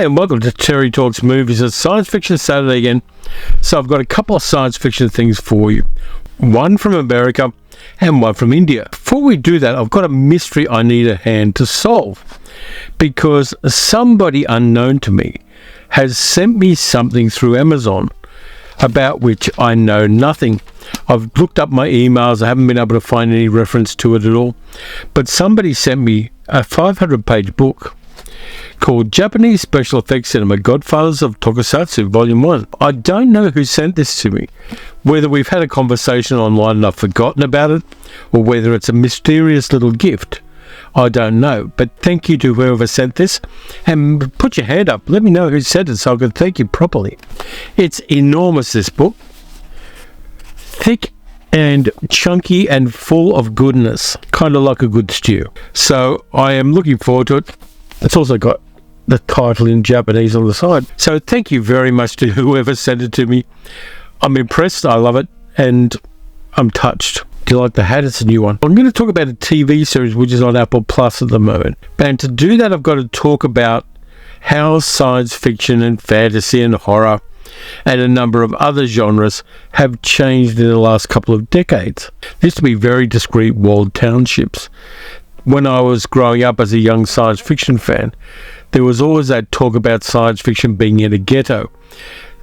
and welcome to Terry Talks Movies. It's Science Fiction Saturday again. So I've got a couple of science fiction things for you. One from America and one from India. Before we do that, I've got a mystery I need a hand to solve, because somebody unknown to me has sent me something through Amazon about which I know nothing. I've looked up my emails. I haven't been able to find any reference to it at all. But somebody sent me a 500-page book called Japanese Special Effects Cinema, Godfathers of Tokusatsu, Volume 1. I don't know who sent this to me, whether we've had a conversation online and I've forgotten about it, or whether it's a mysterious little gift. I don't know, but thank you to whoever sent this, and put your hand up. Let me know who sent it so I can thank you properly. It's enormous, this book. Thick and chunky and full of goodness, kind of like a good stew. So I am looking forward to it. It's also got the title in Japanese on the side. So thank you very much to whoever sent it to me. I'm impressed, I love it, and I'm touched. Do you like the hat? It's a new one. I'm going to talk about a TV series which is on Apple Plus at the moment. And to do that, I've got to talk about how science fiction and fantasy and horror and a number of other genres have changed in the last couple of decades. There used to be very discrete walled townships. When I was growing up as a young science fiction fan, there was always that talk about science fiction being in a ghetto.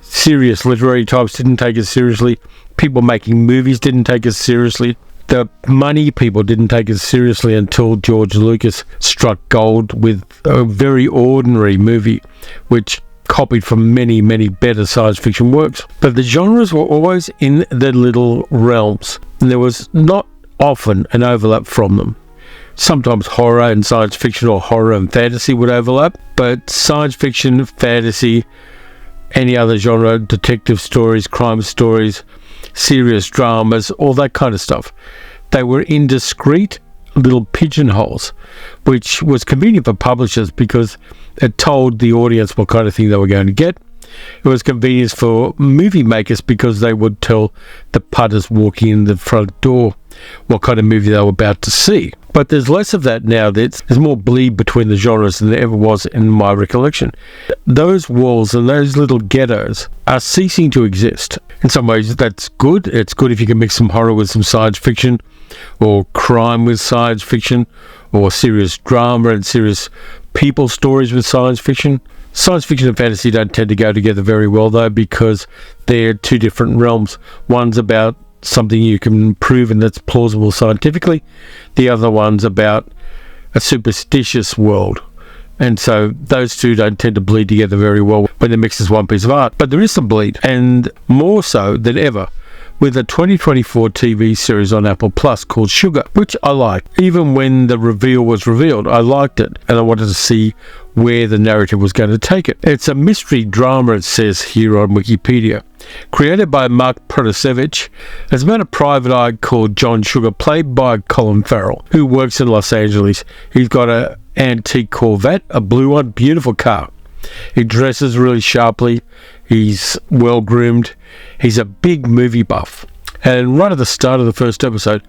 Serious literary types didn't take it seriously. People making movies didn't take it seriously. The money people didn't take it seriously until George Lucas struck gold with a very ordinary movie, which copied from many, many better science fiction works. But the genres were always in the little realms, and there was not often an overlap from them. Sometimes horror and science fiction, or horror and fantasy, would overlap, but science fiction, fantasy, any other genre, detective stories, crime stories, serious dramas, all that kind of stuff, they were in discrete little pigeonholes, which was convenient for publishers because it told the audience what kind of thing they were going to get. It was convenient for movie makers because they would tell the putters walking in the front door what kind of movie they were about to see. But there's less of that now. There's more bleed between the genres than there ever was in my recollection. Those walls and those little ghettos are ceasing to exist. In some ways, that's good. It's good if you can mix some horror with some science fiction, or crime with science fiction, or serious drama and serious people stories with science fiction. Science fiction and fantasy don't tend to go together very well, though, because they're two different realms. One's about something you can prove and that's plausible scientifically. The other one's about a superstitious world. And so those two don't tend to bleed together very well when they're mixed as one piece of art. But there is some bleed, and more so than ever with a 2024 TV series on Apple Plus called Sugar, which I liked. Even when the reveal was revealed, I liked it, and I wanted to see where the narrative was going to take it. It's a mystery drama, it says here on Wikipedia. Created by Mark Protasevich, it's about a private eye called John Sugar, played by Colin Farrell, who works in Los Angeles. He's got an antique Corvette, a blue one, beautiful car. He dresses really sharply. He's well groomed. He's a big movie buff. And right at the start of the first episode,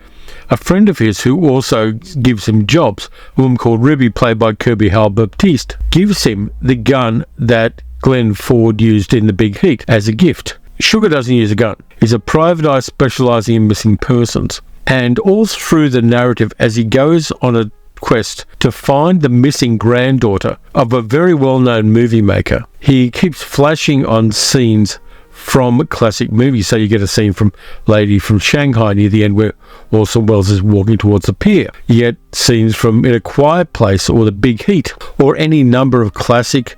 a friend of his who also gives him jobs, a woman called Ruby, played by Kirby Howell-Baptiste, gives him the gun that Glenn Ford used in The Big Heat as a gift. Sugar doesn't use a gun. He's a private eye specialising in missing persons. And all through the narrative, as he goes on a quest to find the missing granddaughter of a very well-known movie maker, he keeps flashing on scenes from classic movies. So you get a scene from Lady from Shanghai near the end where Orson Welles is walking towards the pier. You get scenes from In a Quiet Place or The Big Heat or any number of classic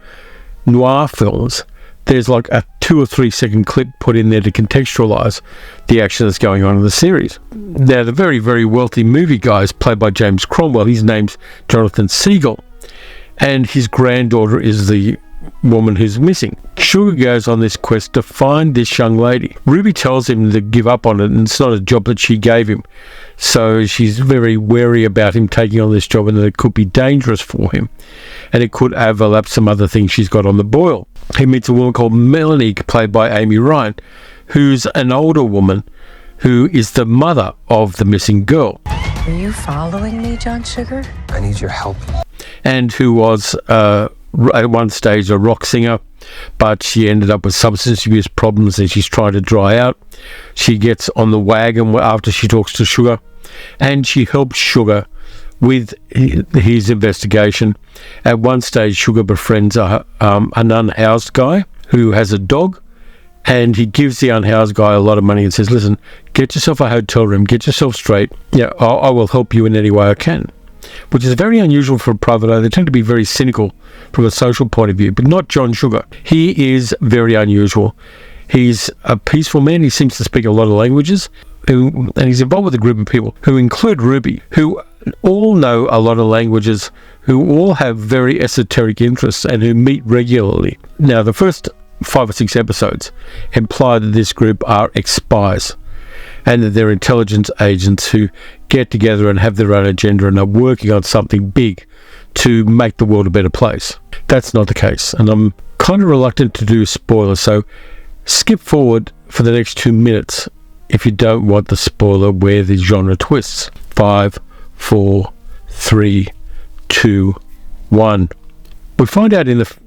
noir films. There's like a 2 or 3 second clip put in there to contextualize the action that's going on in the series. Now, the very, very wealthy movie guy is played by James Cromwell. His name's Jonathan Siegel, and his granddaughter is the woman who's missing. Sugar goes on this quest to find this young lady. Ruby tells him to give up on it, and it's not a job that she gave him. So she's very wary about him taking on this job, and that it could be dangerous for him, and it could overlap some other things she's got on the boil. He meets a woman called Melanie, played by Amy Ryan, who's an older woman who is the mother of the missing girl. Are you following me, John Sugar? I need your help. And who was at one stage a rock singer, but she ended up with substance abuse problems and she's trying to dry out. She gets on the wagon after she talks to Sugar, and she helps Sugar with his investigation. At one stage, Sugar befriends an unhoused guy who has a dog, and he gives the unhoused guy a lot of money and says, listen, get yourself a hotel room, get yourself straight. Yeah, I will help you in any way I can. Which is very unusual for a private eye. They tend to be very cynical from a social point of view, but not John Sugar. He is very unusual. He's a peaceful man. He seems to speak a lot of languages, and he's involved with a group of people who include Ruby, who all know a lot of languages, who all have very esoteric interests and who meet regularly. Now, the first 5 or 6 episodes imply that this group are ex-spies and that they're intelligence agents who get together and have their own agenda and are working on something big to make the world a better place. That's not the case, and I'm kind of reluctant to do spoilers, so skip forward for the next 2 minutes if you don't want the spoiler where the genre twists. 5, 4, 3, 2, 1. We find out in the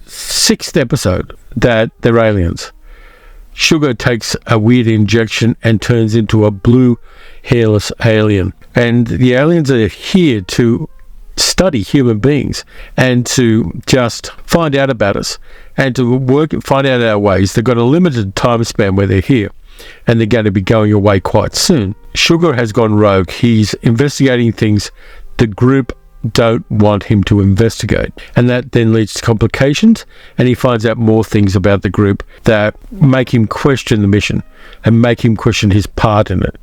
6th episode that they're aliens. Sugar takes a weird injection and turns into a blue, hairless alien. And the aliens are here to study human beings and to just find out about us and to find out our ways. They've got a limited time span where they're here, and they're going to be going away quite soon. Sugar has gone rogue. He's investigating things the group don't want him to investigate, and that then leads to complications, and he finds out more things about the group that make him question the mission and make him question his part in it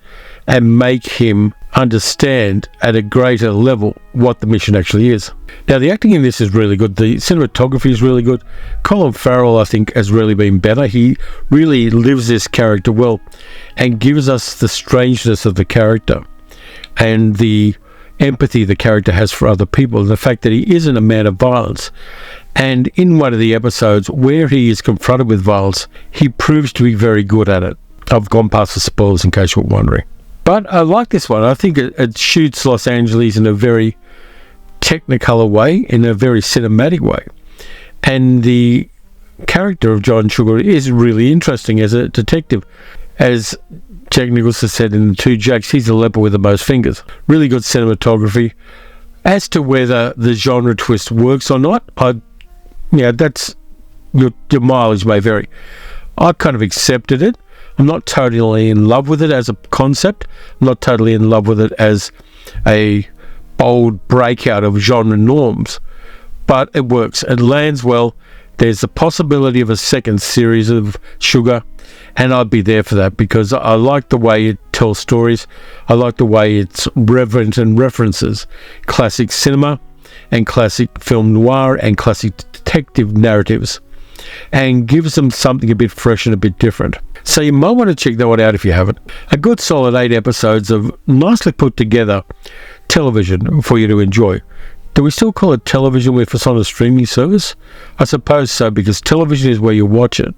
and make him understand at a greater level what the mission actually is. Now, the acting in this is really good. The cinematography is really good. Colin Farrell, I think, has really been better. He really lives this character well and gives us the strangeness of the character and the empathy the character has for other people, and the fact that he isn't a man of violence. And in one of the episodes where he is confronted with violence, he proves to be very good at it. I've gone past the spoilers in case you're wondering. But I like this one. I think it shoots Los Angeles in a very technicolor way, in a very cinematic way. And the character of John Sugar is really interesting as a detective. As Jack Nicholson said in The Two Jacks, he's the leper with the most fingers. Really good cinematography. As to whether the genre twist works or not, that's your mileage may vary. I kind of accepted it. I'm not totally in love with it as a concept. I'm not totally in love with it as a bold breakout of genre norms. But it works. It lands well. There's the possibility of a second series of Sugar, and I'd be there for that because I like the way it tells stories. I like the way it's reverent and references classic cinema and classic film noir and classic detective narratives and gives them something a bit fresh and a bit different. So you might want to check that one out if you haven't. A good solid 8 episodes of nicely put together television for you to enjoy. Do we still call it television if it's on a streaming service? I suppose so, because television is where you watch it.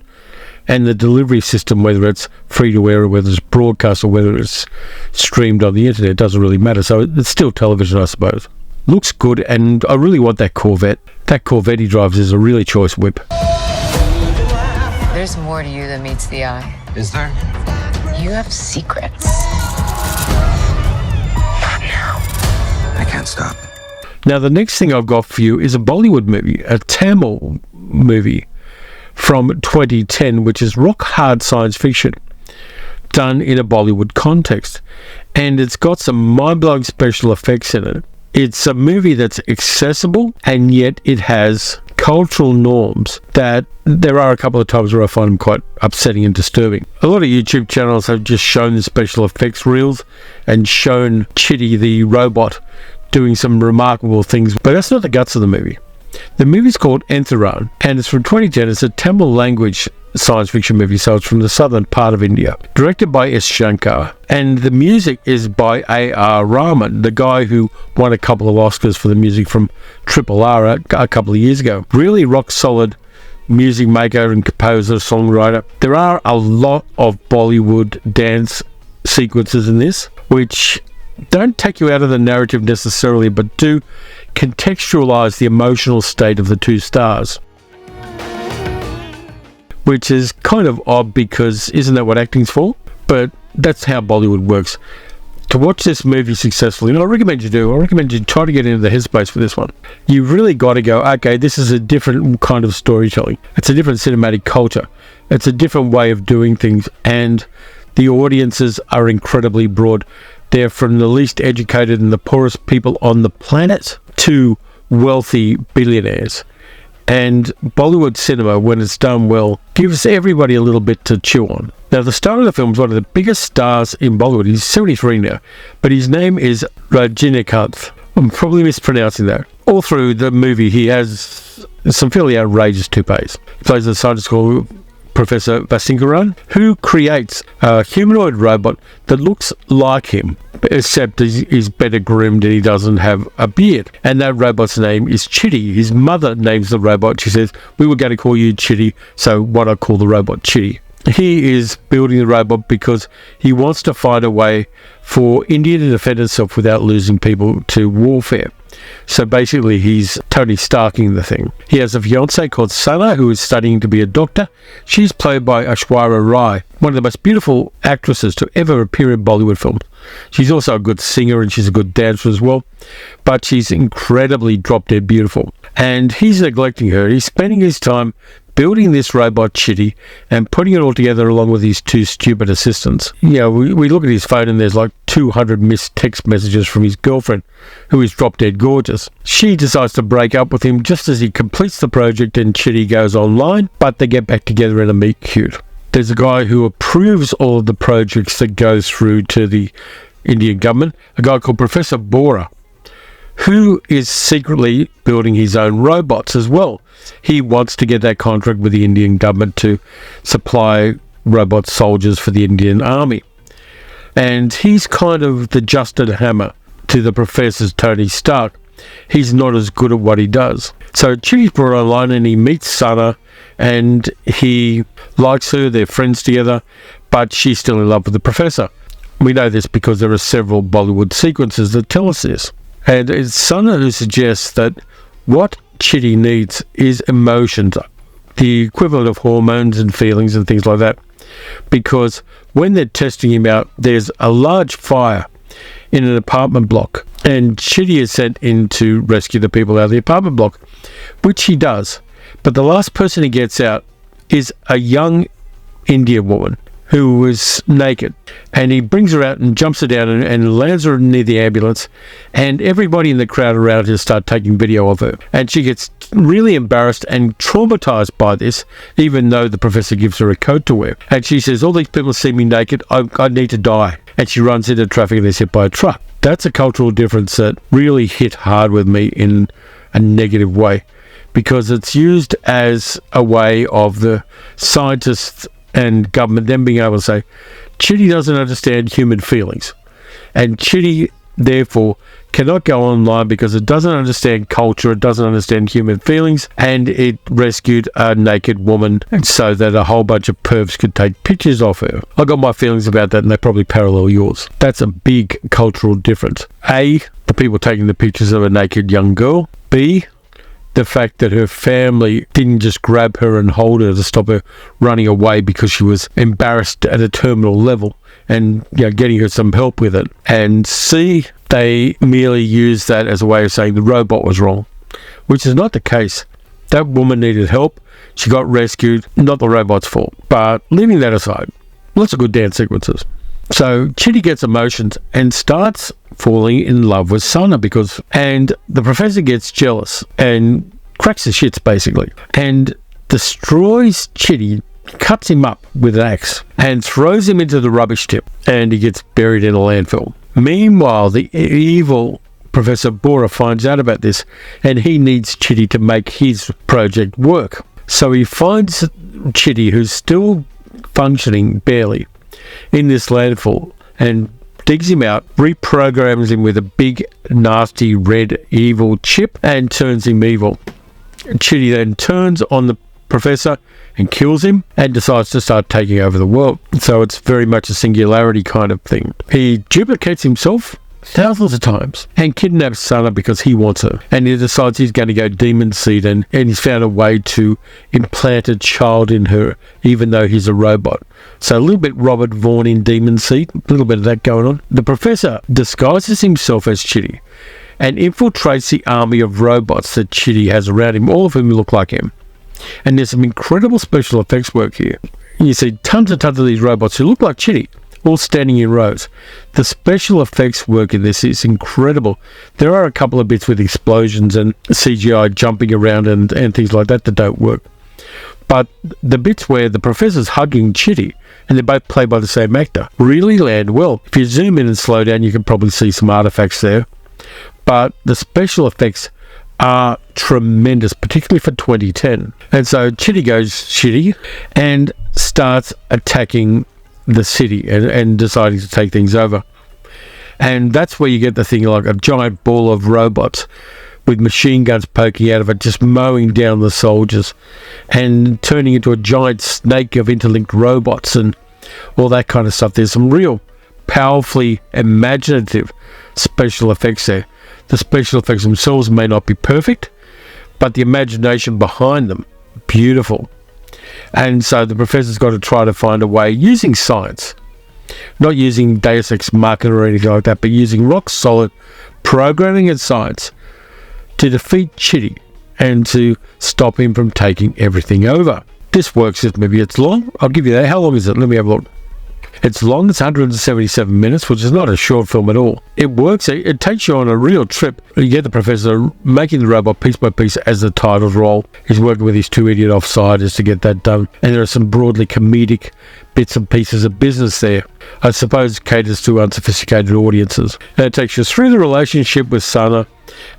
And the delivery system, whether it's free-to-air or whether it's broadcast or whether it's streamed on the internet, doesn't really matter. So it's still television, I suppose. Looks good, and I really want that Corvette. That Corvette he drives is a really choice whip. There's more to you than meets the eye. Is there? You have secrets. I can't stop. Now, the next thing I've got for you is a Bollywood movie, a Tamil movie from 2010, which is rock-hard science fiction done in a Bollywood context. And it's got some mind-blowing special effects in it. It's a movie that's accessible, and yet it has cultural norms that there are a couple of times where I find them quite upsetting and disturbing. A lot of YouTube channels have just shown the special effects reels and shown Chitty the robot doing some remarkable things, but that's not the guts of the movie. The movie's called Enthiran, and it's from 2010. It's a Tamil language science fiction movie, so it's from the southern part of India. Directed by S. Shankar, and the music is by A.R. Rahman, the guy who won a couple of Oscars for the music from Triple R a couple of years ago. Really rock solid music maker and composer, songwriter. There are a lot of Bollywood dance sequences in this, which don't take you out of the narrative necessarily, but do contextualize the emotional state of the two stars. Which is kind of odd, because isn't that what acting's for? But that's how Bollywood works. To watch this movie successfully, and I recommend you do, I recommend you try to get into the headspace for this one. You really got to go, okay, this is a different kind of storytelling. It's a different cinematic culture. It's a different way of doing things, and the audiences are incredibly broad. They're from the least educated and the poorest people on the planet to wealthy billionaires. And Bollywood cinema, when it's done well, gives everybody a little bit to chew on. Now, the star of the film is one of the biggest stars in Bollywood. He's 73 now, but his name is Rajinikanth. I'm probably mispronouncing that. All through the movie, he has some fairly outrageous toupees. He plays a scientist called Professor Enthiran, who creates a humanoid robot that looks like him, except he's better groomed and he doesn't have a beard. And that robot's name is Chitty. His mother names the robot. She says, we were going to call you Chitty, so why not call the robot Chitty? He is building the robot because he wants to find a way for India to defend itself without losing people to warfare. So basically, he's Tony Starking the thing. He has a fiancée called Sana, who is studying to be a doctor. She's played by Aishwarya Rai, one of the most beautiful actresses to ever appear in Bollywood films. She's also a good singer and she's a good dancer as well, but she's incredibly drop-dead beautiful. And he's neglecting her. He's spending his time building this robot Chitty and putting it all together along with his two stupid assistants. You know, we look at his phone and there's like 200 missed text messages from his girlfriend, who is drop dead gorgeous. She decides to break up with him just as he completes the project and Chitty goes online, but they get back together in a meet cute. There's a guy who approves all of the projects that go through to the Indian government, a guy called Professor Bora, who is secretly building his own robots as well. He wants to get that contract with the Indian government to supply robot soldiers for the Indian army. And he's kind of the Justin Hammer to the Professor's Tony Stark. He's not as good at what he does. So Chitty's brought online and he meets Sana and he likes her, they're friends together, but she's still in love with the Professor. We know this because there are several Bollywood sequences that tell us this. And it's Sana who suggests that what Chitty needs is emotions, the equivalent of hormones and feelings and things like that. Because when they're testing him out, there's a large fire in an apartment block, and Chitty is sent in to rescue the people out of the apartment block, which he does. But the last person he gets out is a young Indian woman who is naked, and he brings her out and jumps her down and lands her near the ambulance, and everybody in the crowd around her start taking video of her, and she gets really embarrassed and traumatized by this, even though the Professor gives her a coat to wear, and she says, all these people see me naked, I need to die, and she runs into traffic and is hit by a truck. That's a cultural difference that really hit hard with me in a negative way, because it's used as a way of the scientists and government then being able to say, Chitty doesn't understand human feelings. And Chitty, therefore, cannot go online because it doesn't understand culture, it doesn't understand human feelings, and it rescued a naked woman so that a whole bunch of pervs could take pictures of her. I got my feelings about that and they probably parallel yours. That's a big cultural difference. A, the people taking the pictures of a naked young girl. B, the fact that her family didn't just grab her and hold her to stop her running away because she was embarrassed at a terminal level, and getting her some help with it. And C, they merely used that as a way of saying the robot was wrong, which is not the case. That woman needed help. She got rescued. Not the robot's fault. But leaving that aside, lots of good dance sequences. So Chitty gets emotions and starts falling in love with Sana and the Professor gets jealous and cracks the shits basically and destroys Chitty, cuts him up with an axe and throws him into the rubbish tip, and he gets buried in a landfill. Meanwhile, the evil Professor Bora finds out about this and he needs Chitty to make his project work. So he finds Chitty, who's still functioning barely, in this landfill and digs him out, reprograms him with a big, nasty, red, evil chip and turns him evil. Chitty then turns on the Professor and kills him and decides to start taking over the world. So it's very much a singularity kind of thing. He duplicates himself thousands of times and kidnaps Sana because he wants her. And he decides he's going to go demon seed and he's found a way to implant a child in her, even though he's a robot. So a little bit Robert Vaughn in Demon Seed, a little bit of that going on. The professor disguises himself as Chitty and infiltrates the army of robots that Chitty has around him, all of whom look like him. And there's some incredible special effects work here. You see tons and tons of these robots who look like Chitty, all standing in rows. The special effects work in this is incredible. There are a couple of bits with explosions and CGI jumping around and things like that don't work. But the bits where the professor's hugging Chitty, and they're both played by the same actor, really land well. If you zoom in and slow down, you can probably see some artifacts there. But the special effects are tremendous, particularly for 2010. And so Chitty goes shitty and starts attacking the city and deciding to take things over. And that's where you get the thing like a giant ball of robots with machine guns poking out of it, just mowing down the soldiers and turning into a giant snake of interlinked robots and all that kind of stuff. There's some real powerfully imaginative special effects there. The special effects themselves may not be perfect, but the imagination behind them, beautiful. And so the professor's got to try to find a way using science, not using Deus Ex Machina or anything like that, but using rock solid programming and science to defeat Chitty and to stop him from taking everything over. This works. This movie, it's long. I'll give you that. How long is it? Let me have a look. It's long. It's 177 minutes, which is not a short film at all. It works. It takes you on a real trip. You get the professor making the robot piece by piece as the titles roll. He's working with his two idiot offsiders to get that done. And there are some broadly comedic bits and pieces of business there. I suppose caters to unsophisticated audiences. And it takes you through the relationship with Sana.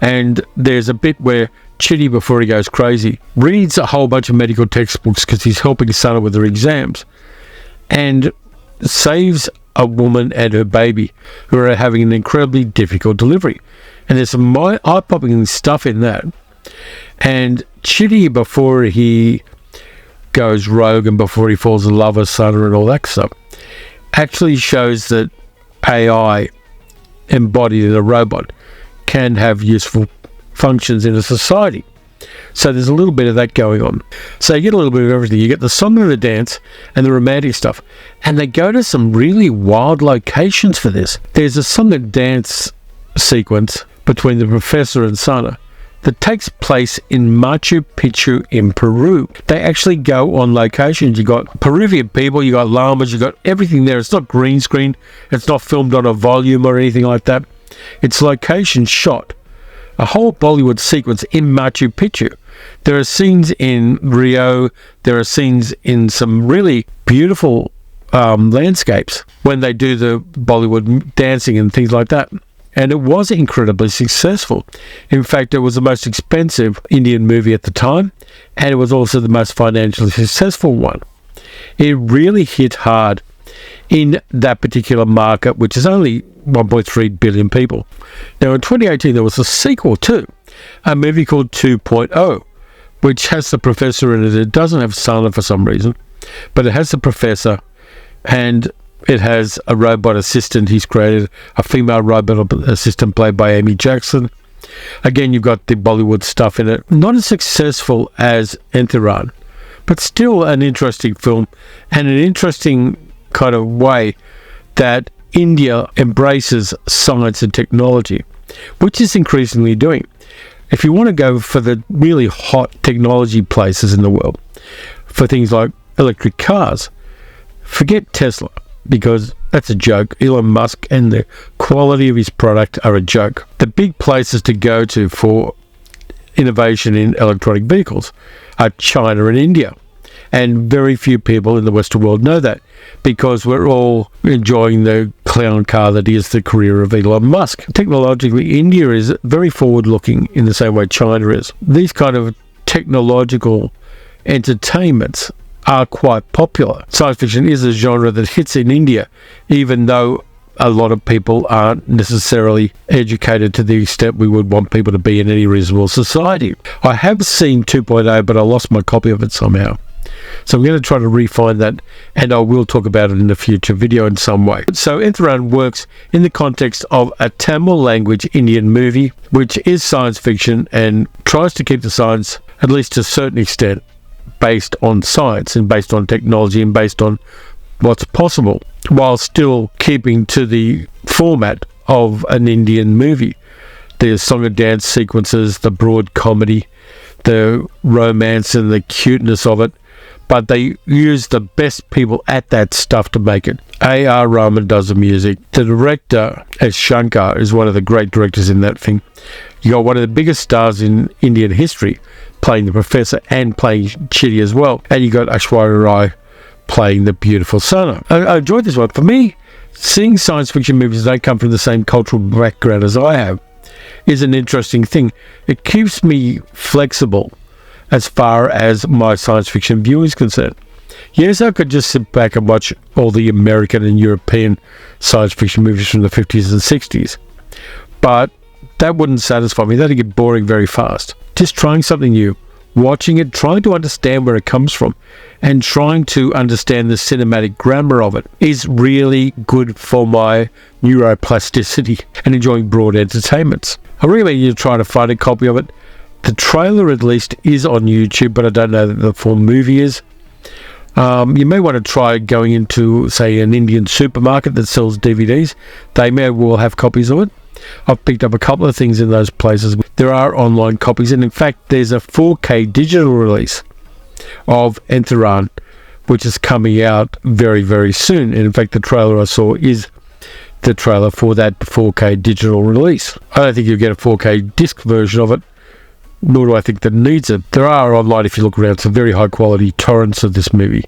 And there's a bit where Chitty, before he goes crazy, reads a whole bunch of medical textbooks because he's helping Sana with her exams. And saves a woman and her baby who are having an incredibly difficult delivery. And there's some eye-popping stuff in that. And Chitty, before he goes rogue and before he falls in love with Sana and all that stuff, actually shows that AI embodied in a robot can have useful functions in a society. So there's a little bit of that going on. So you get a little bit of everything. You get the song and the dance and the romantic stuff. And they go to some really wild locations for this. There's a song and dance sequence between the professor and Sana that takes place in Machu Picchu in Peru. They actually go on locations. You got Peruvian people, you got llamas, you got everything there. It's not green screen. It's not filmed on a volume or anything like that. It's location shot. A whole Bollywood sequence in Machu Picchu. There are scenes in Rio. There are scenes in some really beautiful landscapes when they do the Bollywood dancing and things like that. And it was incredibly successful. In fact, it was the most expensive Indian movie at the time, and it was also the most financially successful one. It really hit hard in that particular market, which is only 1.3 billion people. Now, in 2018, there was a sequel to a movie called 2.0, which has the professor in it. It doesn't have Sana for some reason, but it has the professor, and it has a robot assistant. He's created a female robot assistant played by Amy Jackson. Again, you've got the Bollywood stuff in it. Not as successful as Enthiran, but still an interesting film and an interesting kind of way that India embraces science and technology, which is increasingly doing. If you want to go for the really hot technology places in the world, for things like electric cars, forget Tesla, because that's a joke. Elon Musk and the quality of his product are a joke. The big places to go to for innovation in electronic vehicles are China and India. And very few people in the Western world know that, because we're all enjoying the clown car that is the career of Elon Musk. Technologically, India is very forward-looking in the same way China is. These kind of technological entertainments are quite popular. Science fiction is a genre that hits in India, even though a lot of people aren't necessarily educated to the extent we would want people to be in any reasonable society. I have seen 2.0, but I lost my copy of it somehow. So I'm going to try to refine that, and I will talk about it in a future video in some way. So Enthiran works in the context of a Tamil language Indian movie, which is science fiction and tries to keep the science, at least to a certain extent, based on science and based on technology and based on what's possible, while still keeping to the format of an Indian movie. The song and dance sequences, the broad comedy, the romance and the cuteness of it, but they use the best people at that stuff to make it. A.R. Rahman does the music. The director, as Shankar, is one of the great directors in that thing. You got one of the biggest stars in Indian history playing the professor and playing Chitty as well. And you got Aishwarya Rai playing the beautiful Sana. I enjoyed this one. For me, seeing science fiction movies that don't come from the same cultural background as I have is an interesting thing. It keeps me flexible as far as my science fiction view is concerned. Yes, I could just sit back and watch all the American and European science fiction movies from the 50s and 60s, but that wouldn't satisfy me. That'd get boring very fast. Just trying something new, watching it, trying to understand where it comes from, and trying to understand the cinematic grammar of it is really good for my neuroplasticity and enjoying broad entertainments. I really need to try to find a copy of it. The trailer, at least, is on YouTube, but I don't know that the full movie is. You may want to try going into, say, an Indian supermarket that sells DVDs. They may well have copies of it. I've picked up a couple of things in those places. There are online copies, and in fact, there's a 4K digital release of Enthiran, which is coming out very, very soon. And in fact, the trailer I saw is the trailer for that 4K digital release. I don't think you'll get a 4K disc version of it, nor do I think that needs it. There are online, if you look around, some very high quality torrents of this movie,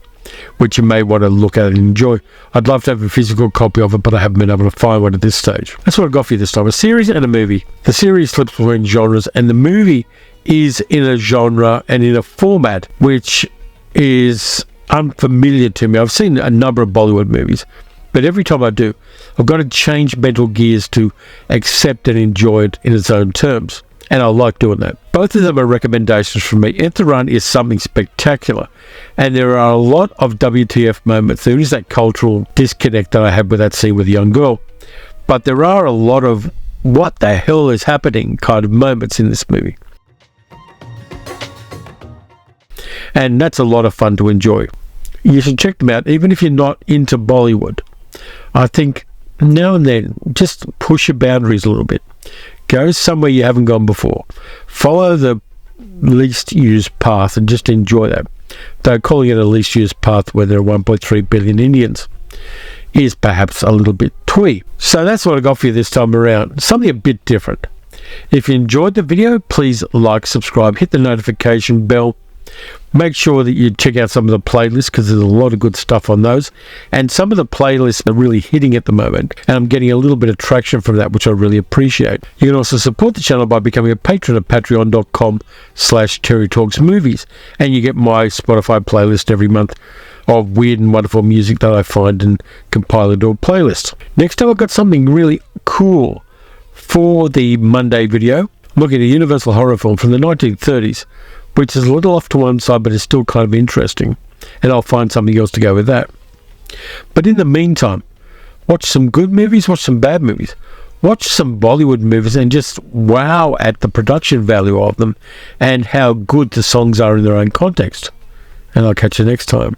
which you may want to look at and enjoy. I'd love to have a physical copy of it, but I haven't been able to find one at this stage. That's what I've got for you this time, a series and a movie. The series flips between genres, and the movie is in a genre and in a format which is unfamiliar to me. I've seen a number of Bollywood movies, but every time I do, I've got to change mental gears to accept and enjoy it in its own terms. And I like doing that. Both of them are recommendations from me. Enthiran is something spectacular, and there are a lot of WTF moments. There is that cultural disconnect that I had with that scene with the young girl, but there are a lot of what the hell is happening kind of moments in this movie. And that's a lot of fun to enjoy. You should check them out, even if you're not into Bollywood. I think now and then, just push your boundaries a little bit. Go somewhere you haven't gone before. Follow the least used path and just enjoy that. Though calling it a least used path where there are 1.3 billion Indians is perhaps a little bit twee. So that's what I got for you this time around. Something a bit different. If you enjoyed the video, please like, subscribe, hit the notification bell. Make sure that you check out some of the playlists, because there's a lot of good stuff on those, and some of the playlists are really hitting at the moment, and I'm getting a little bit of traction from that, which I really appreciate. You can also support the channel by becoming a patron at patreon.com/terrytalksmovies, and you get my Spotify playlist every month of weird and wonderful music that I find and compile into a playlist. Next up, I've got something really cool for the Monday video. I'm looking at a Universal horror film from the 1930s, which is a little off to one side, but is still kind of interesting, and I'll find something else to go with that. But in the meantime, watch some good movies, watch some bad movies, watch some Bollywood movies, and just wow at the production value of them and how good the songs are in their own context. And I'll catch you next time.